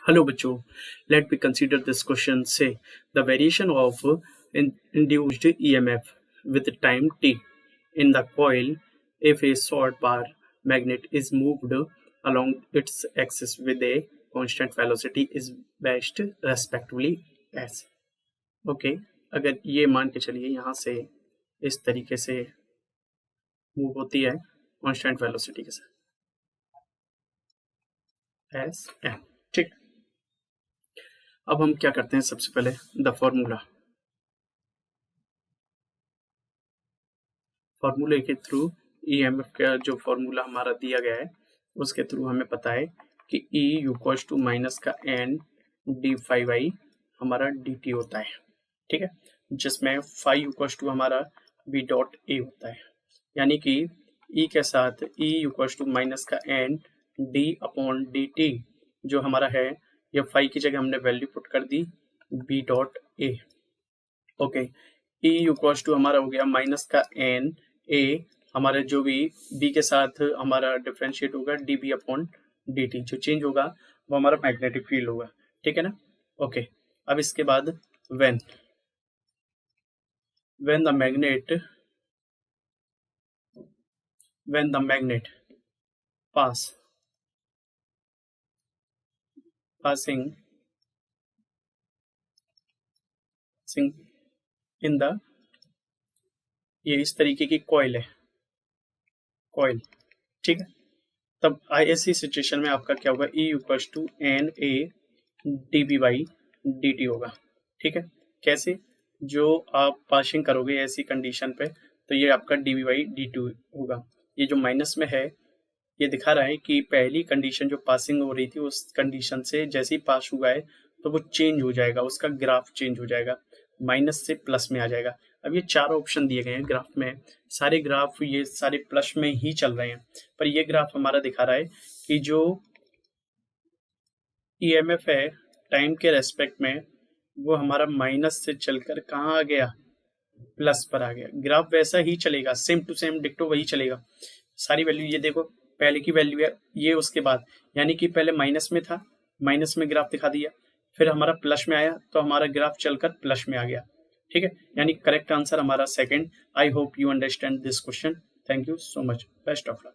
Hello बच्चों, let me consider this question. Say the variation of induced EMF with time t in the coil if a short bar magnet is moved along its axis with a constant velocity is best respectively as. Okay, अगर ये मान के चलिए यहाँ से इस तरीके से मूव होती है कांस्टेंट वेलोसिटी के साथ एस एम, ठीक। अब हम क्या करते हैं, सबसे पहले द फॉर्मूले के थ्रू ईएमएफ का जो फॉर्मूला हमारा दिया गया है उसके थ्रू हमें पता है कि E इक्वल्स टू माइनस का एन डी फाइव आई हमारा डी टी होता है, ठीक है, जिसमें फाइव इक्वल्स टू हमारा बी डॉट ए होता है, यानी कि E के साथ E इक्वल्स टू माइनस का N D upon D T जो हमारा है, या फाइव की जगह हमने वैल्यू पुट कर दी B dot A. Okay, E equals to हमारा हो गया माइनस का एन ए, हमारे जो भी बी के साथ हमारा डिफरेंशिएट होगा D B upon D T, जो चेंज होगा वो हमारा मैग्नेटिक फील्ड होगा, ठीक है ना। ओके, अब इसके बाद when the magnet passing in the, ये इस तरीके की कॉइल है, कॉइल, ठीक है। तब ऐसी सिचुएशन में आपका क्या होगा, E equals to N A D B by D T होगा, ठीक है। कैसे, जो आप पासिंग करोगे ऐसी कंडीशन पे तो ये आपका D B by D two होगा। ये जो माइनस में है ये दिखा रहा है कि पहली कंडीशन जो पासिंग हो रही थी उस कंडीशन से जैसे ही पास हुआ है तो वो चेंज हो जाएगा, उसका ग्राफ चेंज हो जाएगा, माइनस से प्लस में आ जाएगा। अब ये चार ऑप्शन दिए गए हैं ग्राफ में, सारे ग्राफ ये सारे प्लस में ही चल रहे हैं, पर ये ग्राफ हमारा दिखा रहा है कि जो ईएमएफ है टाइम के रेस्पेक्ट में वो हमारा माइनस से चलकर कहाँ आ गया, प्लस पर आ गया। ग्राफ वैसा ही चलेगा, सेम टू सेम डिक्टो वही चलेगा। सारी वैल्यू ये देखो, पहले की वैल्यू है ये, उसके बाद यानी कि पहले माइनस में था, माइनस में ग्राफ दिखा दिया, फिर हमारा प्लस में आया तो हमारा ग्राफ चलकर प्लस में आ गया, ठीक है। यानी करेक्ट आंसर हमारा second. I hope you understand this question. Thank you so much, best of luck.